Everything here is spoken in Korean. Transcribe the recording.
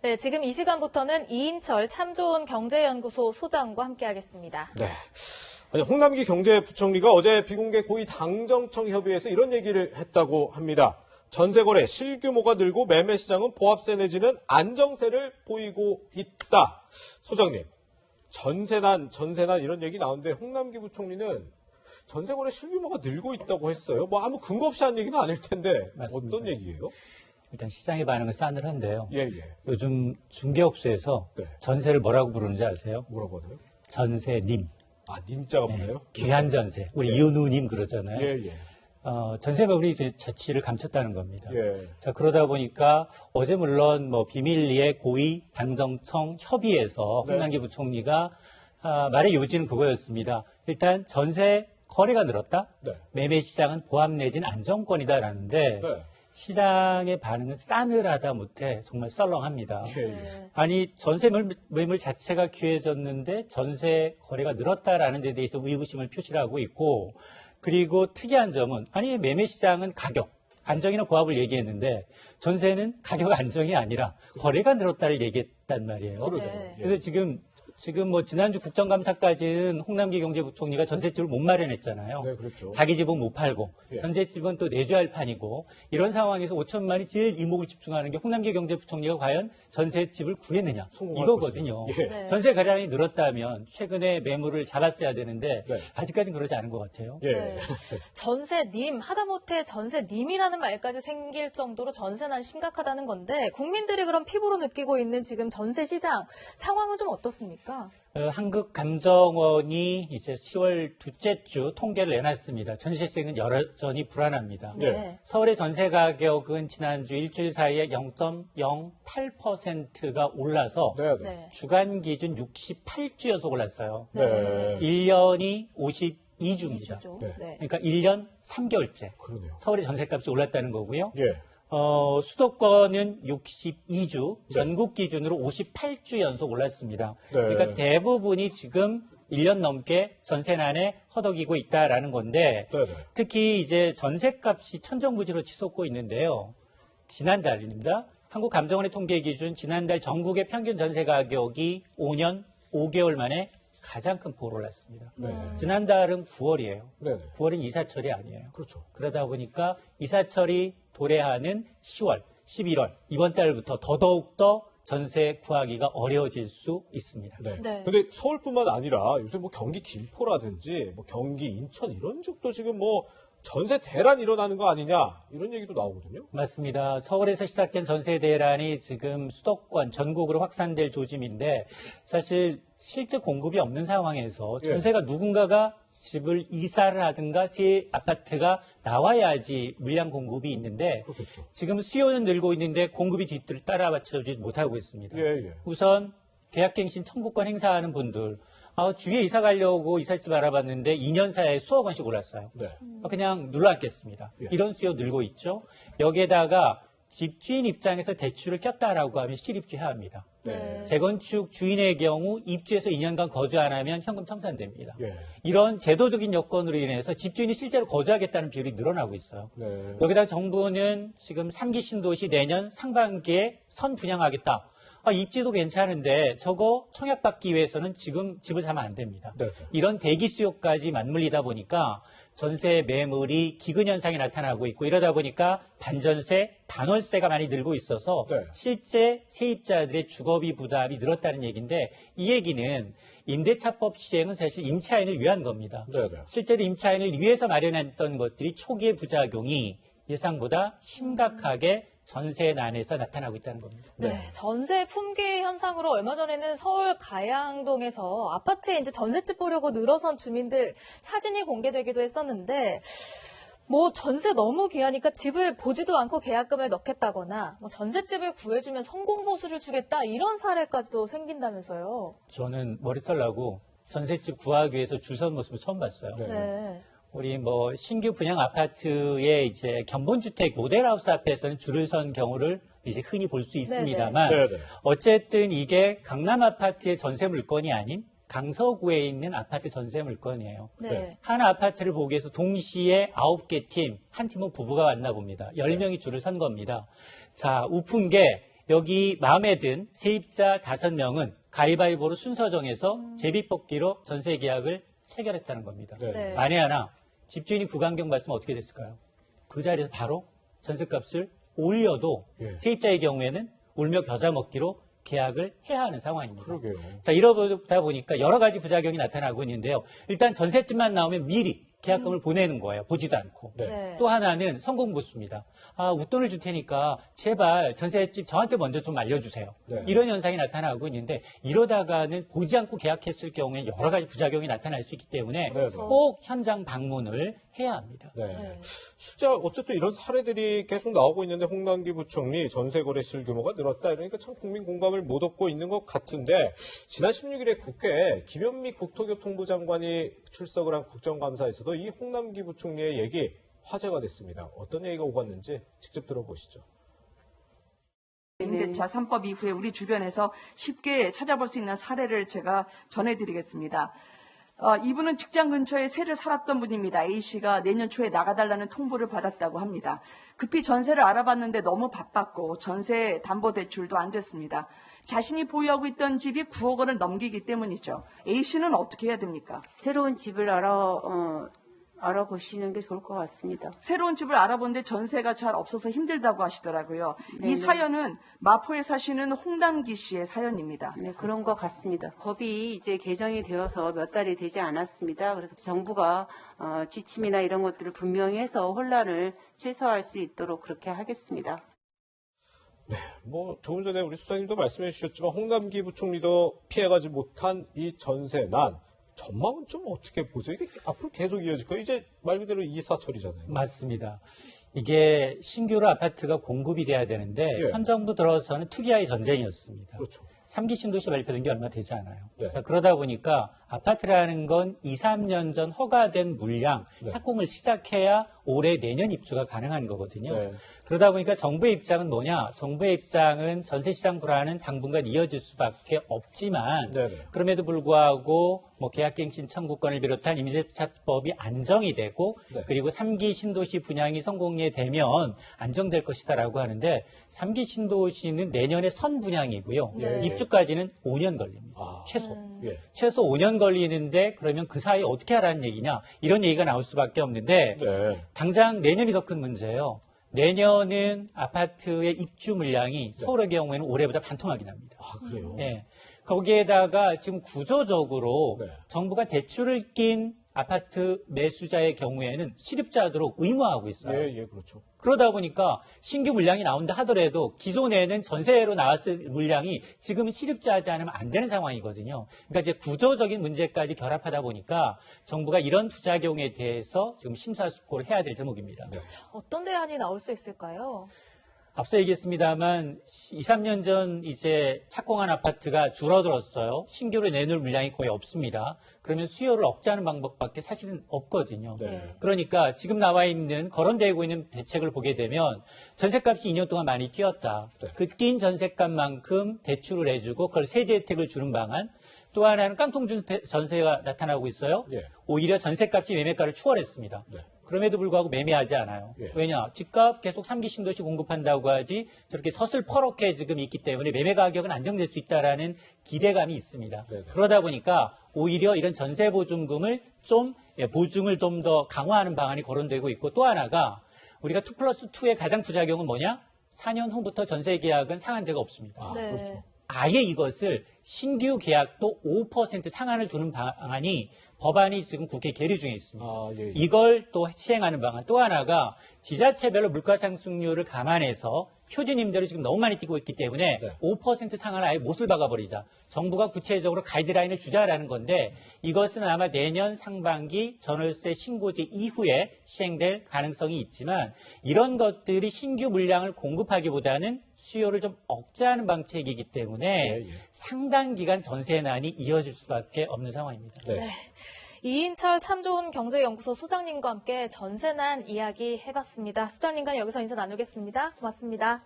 네, 지금 이 시간부터는 이인철 참 좋은 경제연구소 소장과 함께하겠습니다. 네. 아니, 홍남기 경제부총리가 어제 비공개 고위 당정청 협의회에서 이런 얘기를 했다고 합니다. 전세거래 실규모가 늘고 매매 시장은 보합세 내지는 안정세를 보이고 있다. 소장님, 전세난 이런 얘기 나오는데 홍남기 부총리는 전세거래 실규모가 늘고 있다고 했어요. 뭐 아무 근거 없이 한 얘기는 아닐 텐데 맞습니다. 어떤 얘기예요? 일단 시장의 반응은 싸늘한데요. 예. 요즘 중개업소에서 네. 전세를 뭐라고 부르는지 아세요? 뭐라고 하나요? 전세님. 아, 님자가 뭐나요? 귀한 전세. 우리 이은우님 그러잖아요. 예. 전세 매물이 이제 재치를 감췄다는 겁니다. 예. 자, 그러다 보니까 어제 물론 뭐 비밀리에 고위 당정청 협의에서 네. 홍남기 부총리가 말의 요지는 그거였습니다. 일단 전세 거래가 늘었다. 네. 매매 시장은 보합 내지는 안정권이다라는데 네. 시장의 반응은 싸늘하다 못해 정말 썰렁합니다. 예. 아니 전세 매물 자체가 귀해졌는데 전세 거래가 늘었다라는 데 대해서 의구심을 표시하고 있고, 그리고 특이한 점은 아니 매매 시장은 가격 안정이나 보합을 얘기했는데 전세는 가격 안정이 아니라 거래가 늘었다를 얘기했단 말이에요. 네. 그래서 지금 뭐 지난주 국정감사까지는 홍남기 경제부총리가 전셋집을 못 마련했잖아요. 네, 그렇죠. 자기 집은 못 팔고 예. 전셋집은 또 내주할 판이고, 이런 상황에서 5천만이 제일 이목을 집중하는 게 홍남기 경제부총리가 과연 전셋집을 구했느냐 성공할 이거거든요. 것이냐. 예. 네. 전세 거래량이 늘었다면 최근에 매물을 잡았어야 되는데 네. 아직까지는 그러지 않은 것 같아요. 예. 네. 전세님, 하다못해 전세님이라는 말까지 생길 정도로 전세난 심각하다는 건데, 국민들이 그럼 피부로 느끼고 있는 지금 전세 시장 상황은 좀 어떻습니까? 한국감정원이 이제 10월 둘째 주 통계를 내놨습니다. 전세세는 여전히 불안합니다. 네. 서울의 전세 가격은 지난주 일주일 사이에 0.08%가 올라서 네. 네. 주간 기준 68주 연속 올랐어요. 네. 1년이 52주입니다. 이주죠. 네. 네. 그러니까 1년 3개월째 그러네요. 서울의 전세값이 올랐다는 거고요. 예. 수도권은 62주, 네. 전국 기준으로 58주 연속 올랐습니다. 네. 그러니까 대부분이 지금 1년 넘게 전세난에 허덕이고 있다라는 건데, 네. 특히 이제 전세값이 천정부지로 치솟고 있는데요. 지난달입니다. 한국감정원의 통계 기준 지난달 전국의 평균 전세 가격이 5년 5개월 만에 가장 큰 폭으로 올랐습니다. 네. 지난달은 9월이에요. 네. 9월은 이사철이 아니에요. 그렇죠. 그러다 보니까 이사철이 도래하는 10월, 11월 이번 달부터 더더욱더 전세 구하기가 어려워질 수 있습니다. 네. 네. 근데 서울뿐만 아니라 요새 뭐 경기 김포라든지 뭐 경기 인천 이런 쪽도 지금 뭐 전세 대란 일어나는 거 아니냐 이런 얘기도 나오거든요. 맞습니다. 서울에서 시작된 전세 대란이 지금 수도권 전국으로 확산될 조짐인데, 사실 실제 공급이 없는 상황에서 전세가 누군가가 집을 이사를 하든가 새 아파트가 나와야지 물량 공급이 있는데, 그렇겠죠. 지금 수요는 늘고 있는데 공급이 뒤를 따라 맞춰주지 못하고 있습니다. 예. 우선 계약갱신 청구권 행사하는 분들, 주위에 이사 가려고 이삿집 알아봤는데 2년 사이에 수억 원씩 올랐어요. 네. 그냥 눌러앉겠습니다. 예. 이런 수요 늘고 있죠. 여기에다가 집주인 입장에서 대출을 꼈다라고 하면 실입주해야 합니다. 네. 재건축 주인의 경우 입주해서 2년간 거주 안 하면 현금 청산됩니다. 예. 이런 제도적인 여건으로 인해서 집주인이 실제로 거주하겠다는 비율이 늘어나고 있어요. 네. 여기다 정부는 지금 3기 신도시 내년 상반기에 선 분양하겠다. 입지도 괜찮은데 저거 청약받기 위해서는 지금 집을 사면 안 됩니다. 네. 이런 대기 수요까지 맞물리다 보니까 전세 매물이 기근 현상이 나타나고 있고, 이러다 보니까 반전세, 반월세가 많이 늘고 있어서 네. 실제 세입자들의 주거비 부담이 늘었다는 얘기인데, 이 얘기는 임대차법 시행은 사실 임차인을 위한 겁니다. 네. 실제로 임차인을 위해서 마련했던 것들이 초기의 부작용이 예상보다 심각하게 전세난에서 나타나고 있다는 겁니다. 네, 전세 품귀 현상으로 얼마 전에는 서울 가양동에서 아파트에 이제 전셋집 보려고 늘어선 주민들 사진이 공개되기도 했었는데, 뭐 전세 너무 귀하니까 집을 보지도 않고 계약금을 넣겠다거나, 뭐 전셋집을 구해주면 성공보수를 주겠다, 이런 사례까지도 생긴다면서요. 저는 머리털 나고 전셋집 구하기 위해서 줄 선 모습을 처음 봤어요. 네. 네. 우리 뭐 신규 분양 아파트의 이제 견본주택 모델하우스 앞에서는 줄을 선 경우를 이제 흔히 볼 수 있습니다만, 네네. 어쨌든 이게 강남 아파트의 전세 물건이 아닌 강서구에 있는 아파트 전세 물건이에요. 네. 한 아파트를 보기 위해서 동시에 9개 팀, 한 팀은 부부가 왔나 봅니다. 10명이 줄을 선 겁니다. 자, 우픈 게 여기 마음에 든 세입자 5명은 가위바위보로 순서 정해서 제비뽑기로 전세 계약을 체결했다는 겁니다. 네. 네. 만에 하나 집주인이 구강경 받으면 어떻게 됐을까요? 그 자리에서 바로 전세값을 올려도 예. 세입자의 경우에는 울며 겨자 먹기로 계약을 해야 하는 상황입니다. 그러게요. 자, 이러다 보니까 여러 가지 부작용이 나타나고 있는데요. 일단 전셋집만 나오면 미리 계약금을 보내는 거예요. 보지도 않고. 네. 네. 또 하나는 성공보수입니다. 아, 웃돈을 줄 테니까 제발 전셋집 저한테 먼저 좀 알려주세요. 네. 이런 현상이 나타나고 있는데 이러다가는 보지 않고 계약했을 경우에 여러 가지 부작용이 나타날 수 있기 때문에 네, 네. 꼭 현장 방문을 해야 합니다. 네. 네. 실제 어쨌든 이런 사례들이 계속 나오고 있는데 홍남기 부총리 전세거래 실규모가 늘었다 이러니까 참 국민 공감을 못 얻고 있는 것 같은데 지난 16일에 국회에 김현미 국토교통부 장관이 출석을 한 국정감사에서도 이 홍남기 부총리의 얘기 화제가 됐습니다. 어떤 얘기가 오갔는지 직접 들어보시죠. 임대차 3법 이후에 우리 주변에서 쉽게 찾아볼 수 있는 사례를 제가 전해드리겠습니다. 이분은 직장 근처에 새를 살았던 분입니다. A씨가 내년 초에 나가달라는 통보를 받았다고 합니다. 급히 전세를 알아봤는데 너무 바빴고 전세 담보대출도 안 됐습니다. 자신이 보유하고 있던 집이 9억 원을 넘기기 때문이죠. A씨는 어떻게 해야 됩니까? 새로운 집을 알아보시는 게 좋을 것 같습니다. 새로운 집을 알아보는데 전세가 잘 없어서 힘들다고 하시더라고요. 이 네네. 사연은 마포에 사시는 홍남기 씨의 사연입니다. 네, 그런 것 같습니다. 법이 이제 개정이 되어서 몇 달이 되지 않았습니다. 그래서 정부가 지침이나 이런 것들을 분명히 해서 혼란을 최소화할 수 있도록 그렇게 하겠습니다. 뭐 조금 전에 우리 수사님도 말씀해 주셨지만 홍남기 부총리도 피해가지 못한 이 전세난 전망은 좀 어떻게 보세요? 이게 앞으로 계속 이어질까요? 이제 말 그대로 이사철이잖아요. 맞습니다. 이게 신규로 아파트가 공급이 돼야 되는데 예. 현 정부 들어서는 투기와의 전쟁이었습니다. 그렇죠. 3기 신도시 발표된 게 얼마 되지 않아요. 네. 자, 그러다 보니까 아파트라는 건 2, 3년 전 허가된 물량 네. 착공을 시작해야 올해 내년 입주가 가능한 거거든요. 네. 그러다 보니까 정부의 입장은 뭐냐? 정부의 입장은 전세시장 불안은 당분간 이어질 수밖에 없지만 네네. 그럼에도 불구하고 뭐 계약갱신 청구권을 비롯한 임대차법이 안정이 되고 네. 그리고 3기 신도시 분양이 성공되면 안정될 것이다라고 하는데 3기 신도시는 내년에 선 분양이고요. 네. 입주까지는 5년 걸립니다. 아. 최소. 예. 최소 5년 걸리는데 그러면 그 사이에 어떻게 하라는 얘기냐 이런 얘기가 나올 수밖에 없는데 네. 당장 내년이 더 큰 문제예요. 내년은 아파트의 입주 물량이 서울의 경우에는 올해보다 반토막이 납니다. 아, 그래요? 예. 거기에다가 지금 구조적으로 네. 정부가 대출을 낀 아파트 매수자의 경우에는 실입자도록 의무화하고 있어요. 예, 예, 그렇죠. 그러다 보니까 신규 물량이 나온다 하더라도 기존에는 전세로 나왔을 물량이 지금 실입자하지 않으면 안 되는 상황이거든요. 그러니까 이제 구조적인 문제까지 결합하다 보니까 정부가 이런 부작용에 대해서 지금 심사숙고를 해야 될 대목입니다. 네. 어떤 대안이 나올 수 있을까요? 앞서 얘기했습니다만 2, 3년 전 이제 착공한 아파트가 줄어들었어요. 신규로 내놓을 물량이 거의 없습니다. 그러면 수요를 억제하는 방법밖에 사실은 없거든요. 네. 그러니까 지금 나와 있는 거론되고 있는 대책을 보게 되면 전셋값이 2년 동안 많이 뛰었다. 네. 그 뛴 전셋값만큼 대출을 해주고 그걸 세제 혜택을 주는 방안. 또 하나는 깡통 전세가 나타나고 있어요. 예. 오히려 전셋값이 매매가를 추월했습니다. 네. 그럼에도 불구하고 매매하지 않아요. 예. 왜냐? 집값 계속 3기 신도시 공급한다고 하지 저렇게 서슬퍼렇게 지금 있기 때문에 매매 가격은 안정될 수 있다라는 기대감이 있습니다. 네네. 그러다 보니까 오히려 이런 전세 보증금을 좀 보증을 좀 더 강화하는 방안이 거론되고 있고 또 하나가 우리가 2+2의 가장 부작용은 뭐냐? 4년 후부터 전세 계약은 상한제가 없습니다. 아, 네. 그렇죠. 아예 이것을 신규 계약도 5% 상한을 두는 방안이 법안이 지금 국회 계류 중에 있습니다. 아, 예, 예. 이걸 또 시행하는 방안. 또 하나가 지자체별로 물가상승률을 감안해서 표준임대로 지금 너무 많이 뛰고 있기 때문에 네. 5% 상한을 아예 못을 박아버리자. 정부가 구체적으로 가이드라인을 주자라는 건데 이것은 아마 내년 상반기 전월세 신고제 이후에 시행될 가능성이 있지만 이런 것들이 신규 물량을 공급하기보다는 수요를 좀 억제하는 방책이기 때문에 예, 예. 상당 기간 전세난이 이어질 수밖에 없는 상황입니다. 네. 이인철 참 좋은 경제연구소 소장님과 함께 전세난 이야기 해봤습니다. 소장님과 여기서 인사 나누겠습니다. 고맙습니다.